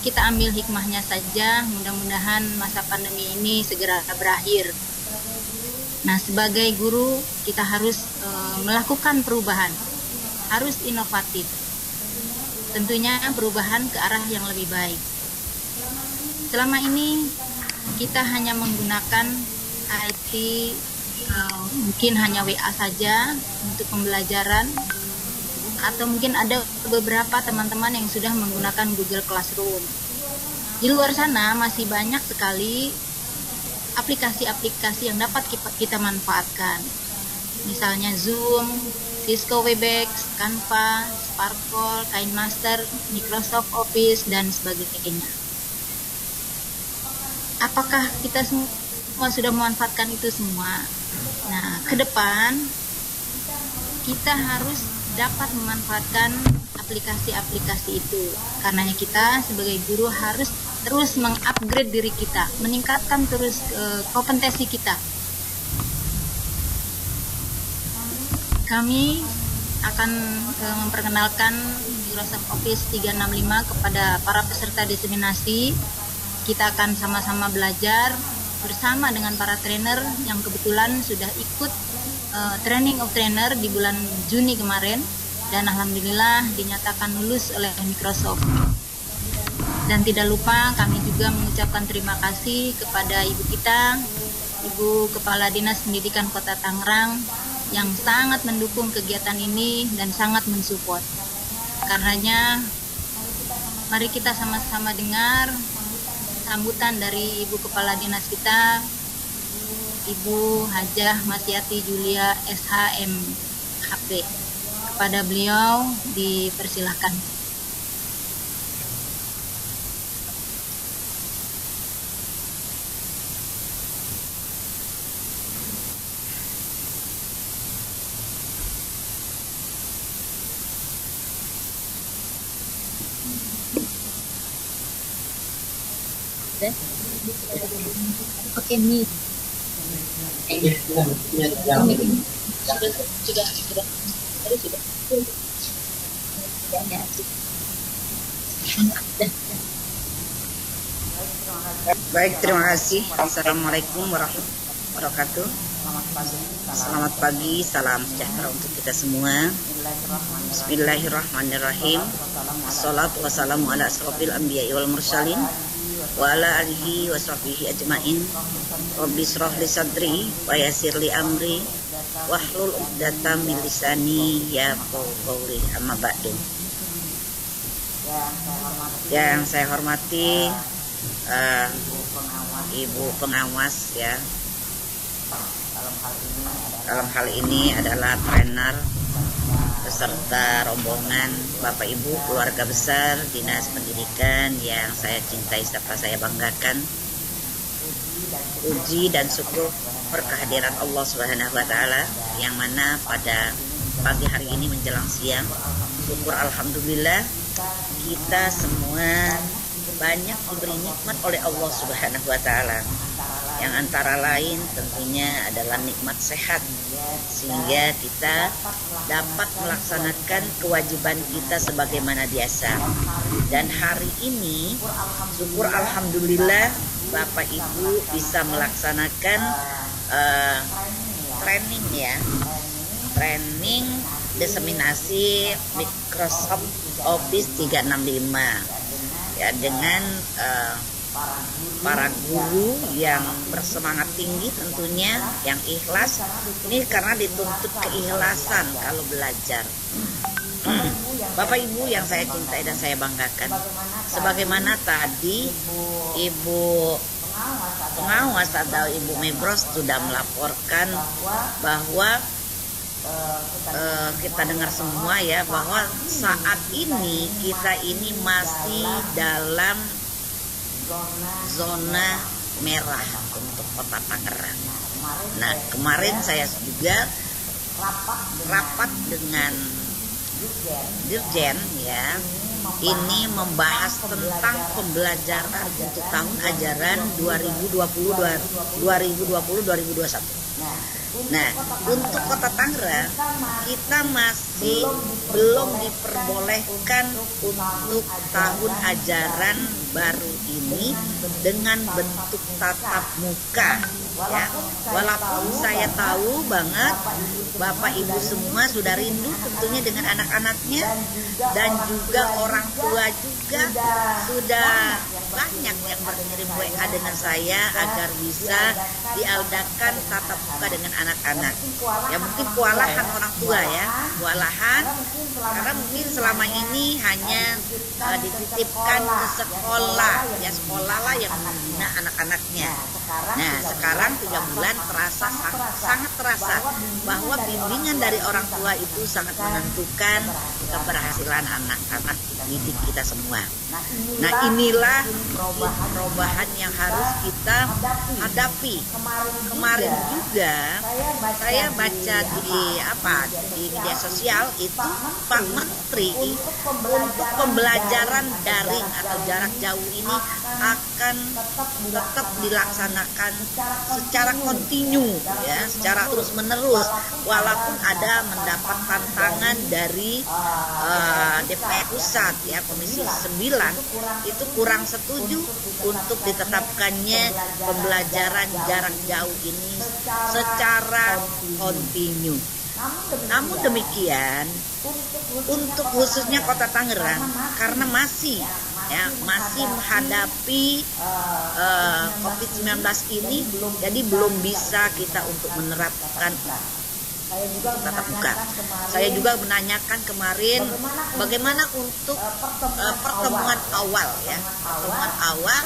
kita ambil hikmahnya saja, mudah-mudahan masa pandemi ini segera berakhir. Nah, sebagai guru kita harus melakukan perubahan, harus inovatif. Tentunya perubahan ke arah yang lebih baik. Selama ini kita hanya menggunakan IT, mungkin hanya WA saja untuk pembelajaran, atau mungkin ada beberapa teman-teman yang sudah menggunakan Google Classroom. Di luar sana masih banyak sekali aplikasi-aplikasi yang dapat kita manfaatkan. Misalnya Zoom, Cisco Webex, Canva, Sparkle, KineMaster, Microsoft Office, dan sebagainya. Apakah kita semua sudah memanfaatkan itu semua? Nah, ke depan kita harus dapat memanfaatkan aplikasi-aplikasi itu. Karenanya kita sebagai guru harus terus mengupgrade diri kita, meningkatkan terus kompetensi kita. Kami akan memperkenalkan Microsoft Office 365 kepada para peserta diseminasi. Kita akan sama-sama belajar bersama dengan para trainer yang kebetulan sudah ikut training of trainer di bulan Juni kemarin, dan alhamdulillah dinyatakan lulus oleh Microsoft. Dan tidak lupa kami juga mengucapkan terima kasih kepada ibu kita, Ibu Kepala Dinas Pendidikan Kota Tangerang, yang sangat mendukung kegiatan ini dan sangat mensupport. Karenanya mari kita sama-sama dengar sambutan dari Ibu Kepala Dinas kita, Ibu Hajah Masyati Julia SHMHP. Kepada beliau dipersilahkan. Oke, nih. Sudah. Baik, terima kasih. Assalamualaikum warahmatullahi wabarakatuh. Selamat pagi, salam sejahtera untuk kita semua. Bismillahirrahmanirrahim. Assalatu wassalamu ala asrofil anbiya'i wal mursalin wa ala alihi wa sahbihi ajmain. Rabbi shrah li sadri wa yassir li amri wahlul 'uqdatam min lisani yafqahu qawli, amma ba'du. Yang saya hormati Ibu pengawas ya. Dalam hal ini adalah trainer beserta rombongan Bapak Ibu keluarga besar Dinas Pendidikan yang saya cintai serta saya banggakan. Puji dan syukur kehadiran Allah Subhanahu wa taala yang mana pada pagi hari ini menjelang siang, syukur alhamdulillah kita semua banyak diberi nikmat oleh Allah Subhanahu wa taala, yang antara lain tentunya adalah nikmat sehat, sehingga kita dapat melaksanakan kewajiban kita sebagaimana biasa. Dan hari ini syukur alhamdulillah Bapak Ibu bisa melaksanakan training ya, training diseminasi Microsoft Office 365 ya, dengan para guru yang bersemangat tinggi tentunya, yang ikhlas. Ini karena dituntut keikhlasan kalau belajar. Bapak Ibu yang saya cintai dan saya banggakan, sebagaimana tadi Ibu pengawas atau Ibu Mebros sudah melaporkan bahwa kita dengar semua ya, bahwa saat ini kita ini masih dalam zona merah untuk Kota Tangerang. Nah, kemarin saya juga rapat dengan Dirjen ya, ini membahas tentang pembelajaran untuk tahun ajaran 2020-2021. Nah, untuk Kota Tangerang kita masih belum diperbolehkan untuk tahun ajaran baru ini dengan bentuk tatap muka, ya. Walaupun saya tahu banget Bapak Ibu semua sudah rindu tentunya dengan anak-anaknya, dan juga orang tua juga sudah banyak yang berkirim WA dengan saya agar bisa diadakan tatap muka dengan anak-anak. Ya mungkin kewalahan orang tua, ya, kewalahan karena mungkin selama ini hanya dititipkan ke sekolah, ya sekolah lah yang membina anak-anaknya. Nah, sekarang 3 bulan sangat terasa bahwa bimbingan dari orang tua itu sangat menentukan keberhasilan anak-anak didik kita semua. Nah, inilah perubahan yang harus kita hadapi. Kemarin juga saya baca di media sosial itu Pak Menteri untuk pembelajaran daring atau jarak jauh ini akan tetap dilaksanakan secara kontinu, ya, secara terus menerus, walaupun ada mendapat tantangan dari DPR pusat, ya, Komisi 9 itu kurang setuju untuk ditetapkannya pembelajaran jarak jauh ini secara kontinu. Namun demikian, untuk khususnya Kota Tangerang karena masih menghadapi COVID-19 ini, jadi belum bisa kita untuk menerapkan tatap muka. Saya juga menanyakan kemarin bagaimana untuk pertemuan awal, ya, pertemuan awal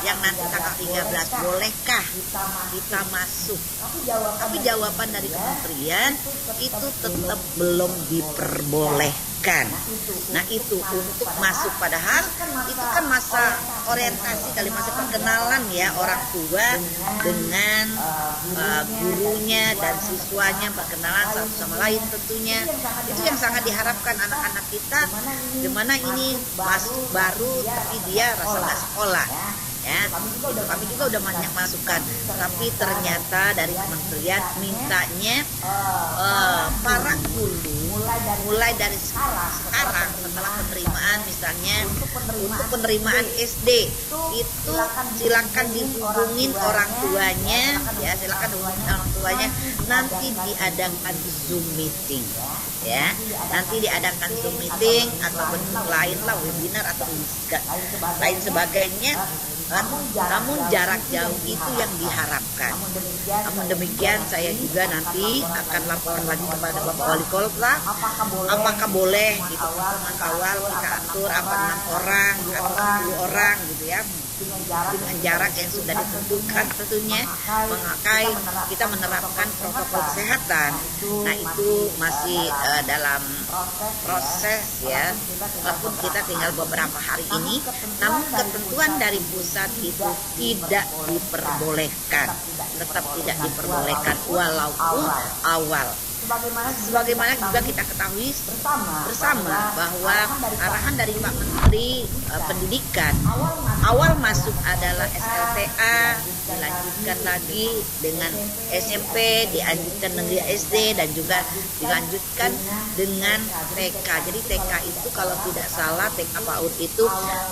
yang nanti tanggal 13 bolehkah kita masuk? Tapi jawaban dari kementerian itu tetap belum diperbolehkan. Nah, itu untuk masuk, padahal itu kan masa orientasi kali, masa perkenalan, ya, orang tua dengan gurunya dan siswanya, perkenalan satu sama lain tentunya. Itu yang sangat diharapkan anak-anak kita, dimana ini masuk baru tapi dia rasa nggak sekolah, ya. Itu kami juga udah banyak masukan, tapi ternyata dari kementerian mintanya para guru mulai dari sekarang setelah penerimaan, misalnya untuk penerimaan SD itu silakan dihubungin orang tuanya, ya, silakan hubungin orang tuanya, nanti diadakan Zoom meeting, ya, nanti diadakan Zoom meeting atau bentuk lain lah, webinar atau lain sebagainya. Namun jarak jauh itu yang diharapkan. Namun demikian, saya juga nanti akan laporan lagi kepada Bapak Wali Kota apakah boleh gitu pertemuan awal kita atur 6 orang atau 10 orang gitu, ya, dengan jarak yang sudah ditentukan tentunya, memakai kita menerapkan protokol kesehatan. Nah, itu masih dalam proses, ya, walaupun kita tinggal beberapa hari ini, namun ketentuan dari pusat itu tidak diperbolehkan, tetap tidak diperbolehkan walaupun awal. Sebagaimana juga kita ketahui bersama bahwa arahan dari Pak Menteri Pendidikan awal masuk adalah SLTA, dilanjutkan lagi dengan SMP, dilanjutkan negeri SD, dan juga dilanjutkan dengan TK. Jadi TK itu kalau tidak salah TK PAUD itu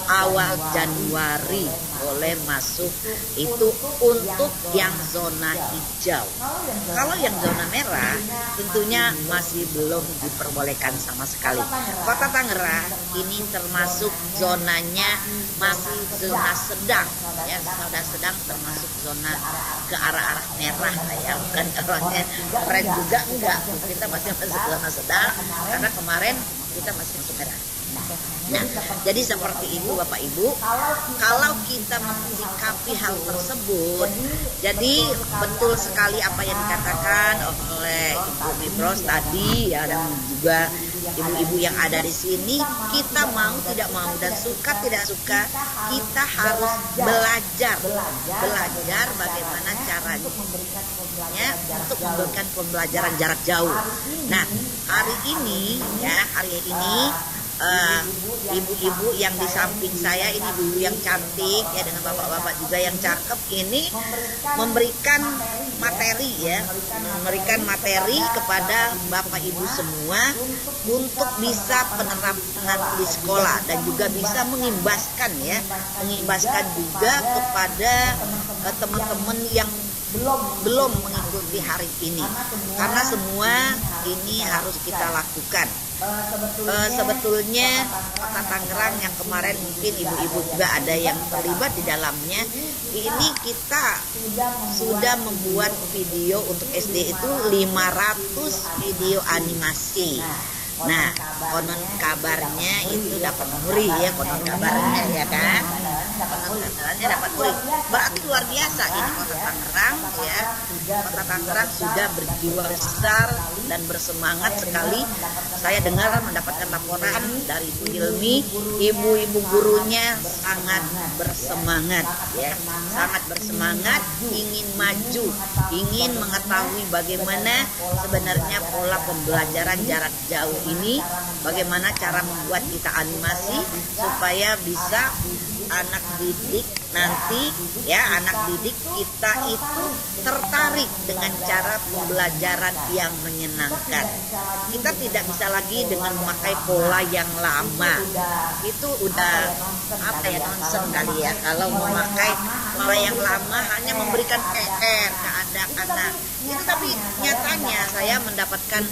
awal Januari boleh masuk, itu untuk yang zona hijau. Kalau yang zona merah tentunya masih belum diperbolehkan sama sekali. Kota Tangerang ini termasuk zonanya masih zona sedang, ya, zona sedang termasuk zona ke arah merah, ya, bukan arahnya keren juga enggak. Kita masih masuk zona sedang karena kemarin kita masih masuk merah. Nah, jadi seperti itu Bapak Ibu, kalau kita mensikapi hal tersebut, jadi betul sekali apa yang dikatakan oleh Ibu Mibros tadi, ya, dan juga ibu-ibu yang ada di sini, kita mau tidak mau dan suka tidak suka, kita harus belajar bagaimana caranya untuk memberikan pembelajaran jarak jauh. Nah, hari ini ibu-ibu yang di samping saya ini, ibu yang cantik ya, dengan bapak-bapak juga yang cakep ini, memberikan materi kepada bapak ibu semua untuk bisa penerapan di sekolah, dan juga bisa mengimbaskan juga kepada teman-teman yang belum mengikuti hari ini, karena semua ini harus kita lakukan. Sebetulnya Kota Tangerang yang kemarin mungkin ibu-ibu juga ada yang terlibat di dalamnya, ini kita sudah membuat video untuk SD itu 500 video animasi. Nah, konon kabarnya itu dapat muri ya, konon kabarnya ya kan. Konon kabarnya dapat muri. Berarti luar biasa ini Kota Tangerang ya. Kota Tangerang sudah berjiwa besar dan bersemangat sekali. Saya dengar mendapatkan laporan dari Ibu Hilmi, ibu-ibu gurunya sangat bersemangat ya. Sangat bersemangat, ingin maju, ingin mengetahui bagaimana sebenarnya pola pembelajaran jarak jauh ini, bagaimana cara membuat kita animasi supaya bisa anak didik nanti ya, anak didik kita itu tertarik dengan cara pembelajaran yang menyenangkan. Kita tidak bisa lagi dengan memakai pola yang lama. Itu udah nonsen kali ya, kalau memakai pola yang lama hanya memberikan PR ke anak-anak. Itu tapi nyatanya saya mendapatkan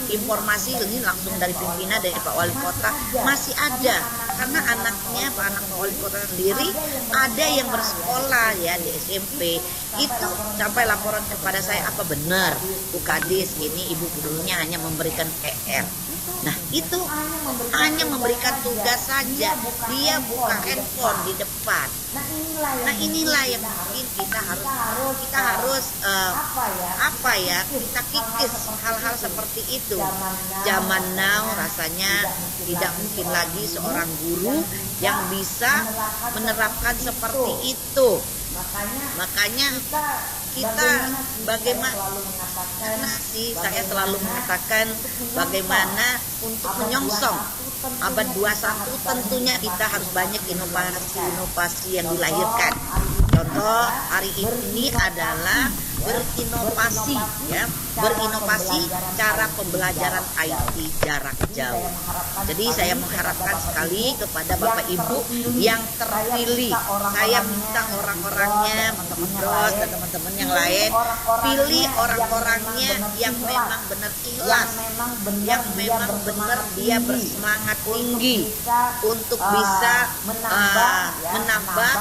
informasi ini langsung dari pimpinan, dari Pak Wali Kota, masih ada, karena anaknya Pak Wali Kota sendiri ada yang bersekolah ya di SMP. Itu sampai laporan kepada saya, apa benar Bu Kadis ini ibu gurunya hanya memberikan PR. Nah itu hanya memberikan tugas saja, dia buka handphone di depan. Nah inilah yang mungkin kita harus kita kikis hal-hal seperti itu. Zaman now rasanya tidak mungkin lagi seorang guru yang bisa menerapkan seperti itu. Makanya kita bagaimana sih, saya selalu mengatakan bagaimana untuk menyongsong abad 21 tentunya kita harus banyak inovasi yang dilahirkan. Contoh hari ini adalah berinovasi ya, berinovasi cara pembelajaran IT jarak jauh. Jadi saya mengharapkan sekali kepada Bapak Ibu yang terpilih, saya minta orang-orangnya, Bros dan teman-teman yang lain, pilih orang-orangnya yang memang benar ikhlas, yang memang benar dia bersemangat tinggi untuk bisa menambah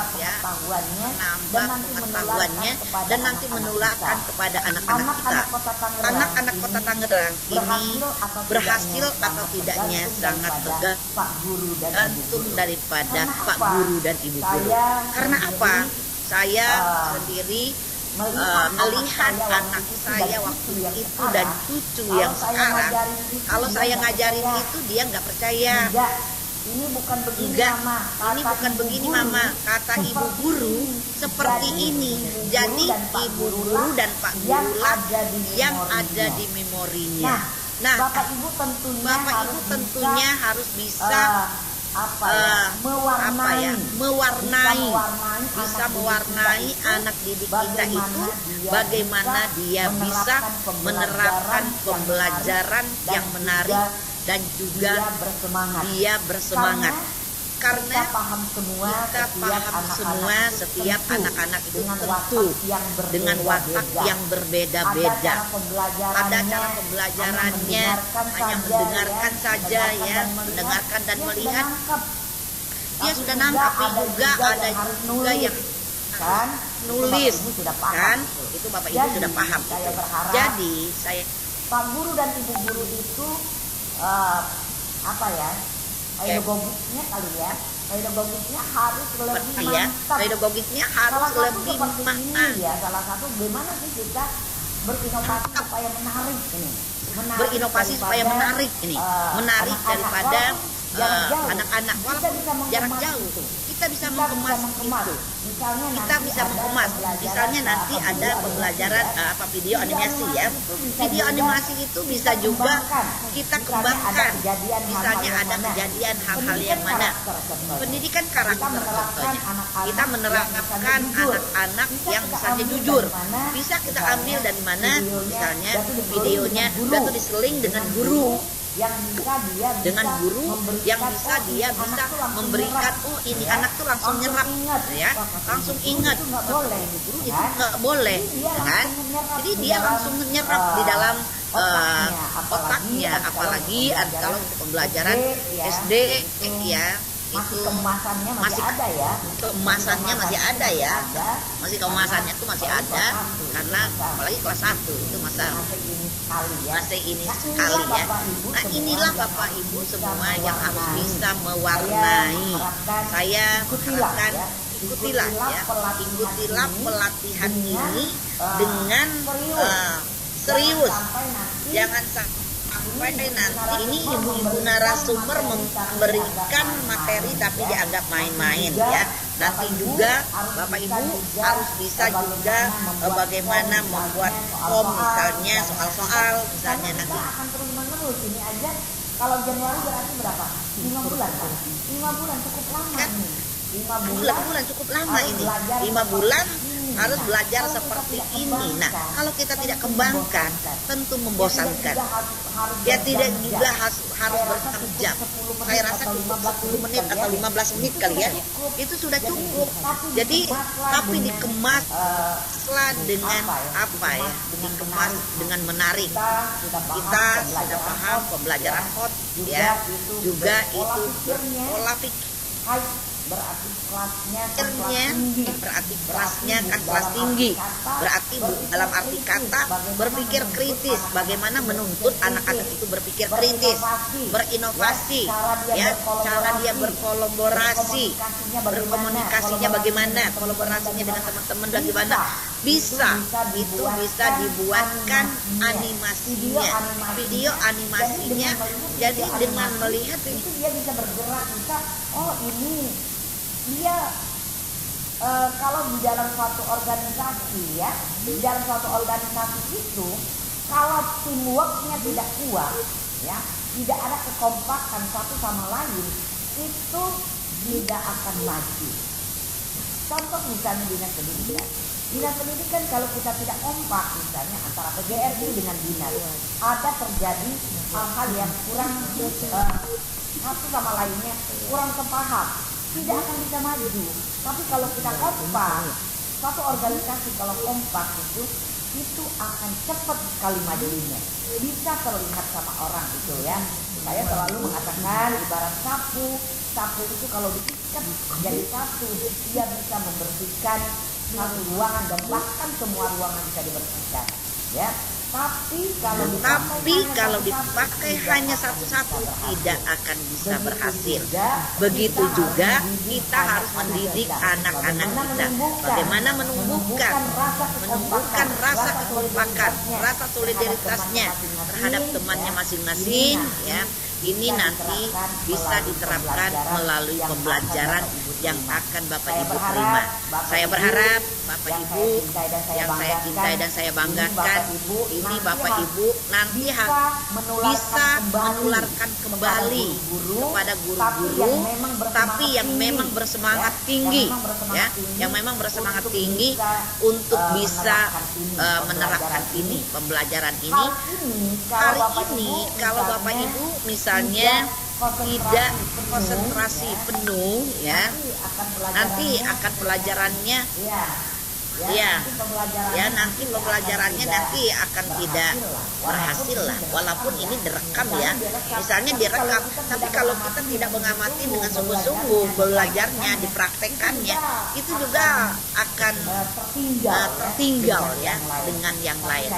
pengetahuannya dan nanti menularkan kepada anak-anak kita. Anak-anak Kota Tangerang ini berhasil atau tidaknya sangat tergantung daripada Pak Guru dan Ibu Guru. Karena apa? Saya sendiri melihat anak saya waktu itu dan cucu yang sekarang, kalau saya ngajarin itu dia nggak percaya. Ini bukan begini mama. Ini bukan begini mama. Kata ibu guru seperti ini. Jadi ibu guru dan Pak Guru lah yang ada di memorinya. Nah, Bapak Ibu tentunya harus bisa mewarnai anak didik kita itu, bagaimana dia bisa menerapkan pembelajaran yang menarik dan juga dia bersemangat. Karena kita paham semua setiap anak-anak itu tentu dengan watak yang berbeda-beda. Ada cara pembelajarannya hanya mendengarkan saja ya, mendengarkan dan melihat. Dia sudah nangkap, juga ada juga yang nulis kan, itu Bapak Ibu sudah paham. Jadi saya, Pak Guru dan Ibu Guru itu pedagogiknya kali ya, pedagogiknya harus lebih mantap. Pedagogiknya harus lebih mantap ya. Salah satu bagaimana sih kita berinovasi supaya menarik ini, berinovasi supaya menarik ini, menarik daripada anak-anak walaupun jarak jauh. Kita kita bisa mengemas itu. Misalnya Kita nanti bisa ada mengemas. pembelajaran, Misalnya nanti ada pembelajaran video animasi ya. Video animasi itu bisa juga kita kembangkan. Misalnya ada kejadian hal-hal yang mana pendidikan karakter contohnya. Kita menerapkan anak-anak yang misalnya jujur. Bisa kita ambil dari mana? Misalnya videonya itu diseling dengan guru. Dengan guru yang bisa dia bisa memberikan, oh ini anak tuh langsung nyerap ya, langsung ingat. Guru itu nggak boleh kan, jadi dia langsung nyerap di dalam otaknya, apalagi kalau untuk pembelajaran SD ya itu masih ada ya. Kemasannya masih ada ya. Kemasannya itu masih ada karena apalagi kelas 1 itu masih ini sekali ya. Nah, inilah Bapak Ibu semua yang harus bisa mewarnai. Saya harapkan ikutilah pelatihan ini dengan serius. Jangan sampai nanti ini ibu-ibu narasumber memberikan materi tapi dianggap main-main ya. Nanti juga Bapak Ibu harus bisa juga bagaimana membuat misalnya soal-soal misalnya nanti. Akan terus menerus ini aja. Kalau Januari berarti berapa? 5 bulan kan? 5 bulan cukup lama kan? nih. 5 bulan cukup lama ini. 5 bulan harus belajar seperti ini. Nah, kalau kita tidak kembangkan, tentu membosankan. Ya tidak juga harus bertanggung jawab. Saya rasa cukup 10 menit atau 15 menit kali ya. Itu sudah cukup. Jadi, tapi dikemas dengan apa ya? Dikemas dengan menarik. Kita sudah paham pembelajaran hot ya. Juga itu pola pikir. Berarti kelasnya kan kelas tinggi. Berarti dalam arti kata berpikir kritis. Bagaimana menuntut anak-anak itu berpikir kritis, berinovasi, ya, cara dia berkolaborasi, berkomunikasinya bagaimana, kolaborasinya dengan teman-teman bagaimana. Bisa dibuatkan animasinya, video animasinya. Jadi dengan melihat itu dia bisa bergerak, bisa ini dia kalau di dalam suatu organisasi ya, di dalam suatu organisasi itu kalau teamworknya tidak kuat ya, tidak ada kekompakan satu sama lain, itu tidak akan maju. Contoh misalnya dinas pendidikan kalau kita tidak kompak misalnya antara PGRI dengan dinas, ada terjadi hal-hal yang kurang satu sama lainnya kurang sepaham, tidak akan bisa maju. Tapi kalau kita kompak, satu organisasi kalau kompak itu akan cepat sekali majunya, bisa terlihat sama orang itu ya. Saya selalu mengatakan ibarat sapu itu kalau diikat jadi satu, dia bisa membersihkan satu ruangan dan bahkan semua ruangan bisa dibersihkan ya. Tapi kalau dipakai hanya satu-satu tidak akan bisa berhasil. Begitu juga kita harus mendidik anak-anak kita bagaimana menumbuhkan rasa kekompakan, rasa solidaritasnya terhadap temannya masing-masing ya. Ini nanti bisa diterapkan melalui pembelajaran yang akan Bapak Ibu terima. Saya berharap Bapak Ibu yang saya cintai dan saya banggakan, ini Bapak Ibu nanti bisa menularkan kembali kepada guru-guru, tapi yang memang bersemangat tinggi, ya, yang memang bersemangat tinggi untuk bisa menerapkan ini pembelajaran ini. Hari ini kalau Bapak Ibu misalnya tidak konsentrasi penuh ya, nanti akan pelajarannya nanti pembelajarannya nanti akan tidak berhasil lah, walaupun ini direkam ya, misalnya direkam, tapi kalau kita tidak mengamati dengan sungguh-sungguh belajarnya, dipraktekannya, itu juga akan tertinggal ya dengan yang lain.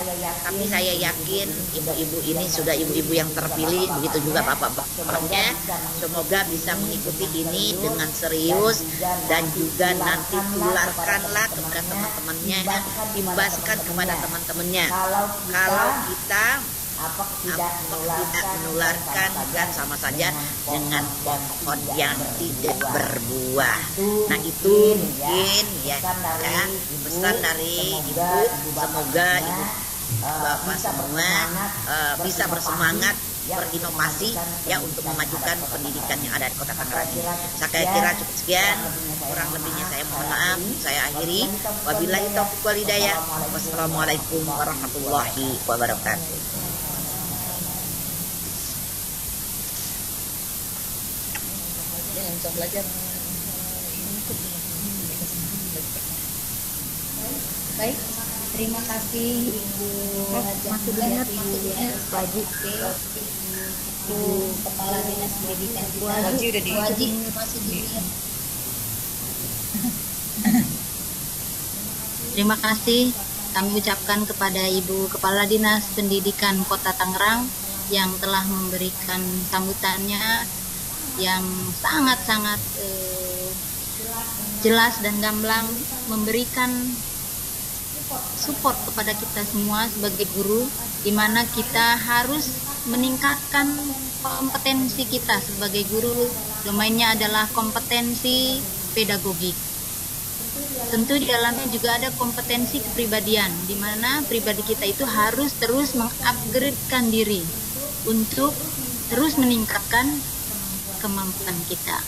Tapi saya yakin ibu-ibu ini sudah ibu-ibu yang terpilih, begitu juga bapak-bapaknya, semoga bisa mengikuti ini dengan serius dan juga nanti tularkanlah kepada teman-temannya, ibaskan kepada teman-temannya. Kalau kita tidak menularkan dan sama saja dengan pohon yang tidak berbuah. Nah itu mungkin ya pesan dari Ibu. Semoga Ibu Bapak semua bisa bersemangat berinovasi ya untuk memajukan pendidikan yang ada di Kota Tangerang ini. Saya kira cukup sekian, kurang lebihnya saya mohon maaf. Saya akhiri, wabillahi taufiq wal hidayah. Wassalamualaikum warahmatullahi wabarakatuh. Belajar Baik, terima kasih Ibu Hajati Wajib, Ibu Kepala Dinas Pendidikan kita. Wajib masih dilihat. Terima kasih kami ucapkan kepada Ibu Kepala Dinas Pendidikan Kota Tangerang yang telah memberikan sambutannya yang sangat-sangat jelas dan gamblang, memberikan support kepada kita semua sebagai guru, di mana kita harus meningkatkan kompetensi kita sebagai guru. Domainnya adalah kompetensi pedagogik. Tentu di dalamnya juga ada kompetensi kepribadian, di mana pribadi kita itu harus terus mengupgradekan diri untuk terus meningkatkan kemampuan kita.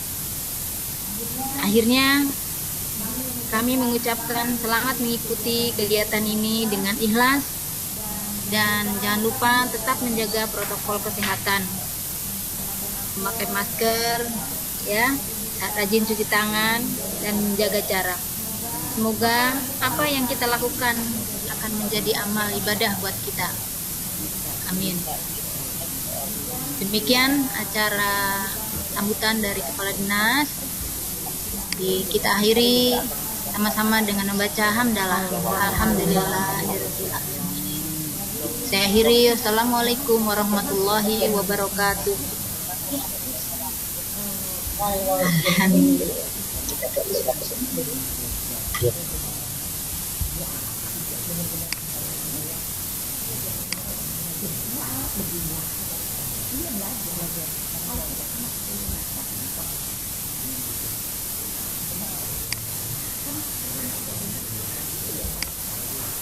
Akhirnya kami mengucapkan selamat mengikuti kegiatan ini dengan ikhlas, dan jangan lupa tetap menjaga protokol kesehatan, memakai masker ya, rajin cuci tangan dan menjaga jarak. Semoga apa yang kita lakukan akan menjadi amal ibadah buat kita. Amin. Demikian acara sambutan dari Kepala Dinas. Kita akhiri sama-sama dengan membaca hamdalah. Alhamdulillahirabbil alamin. Saya akhiri. Assalamualaikum warahmatullahi wabarakatuh. Alhamdulillah.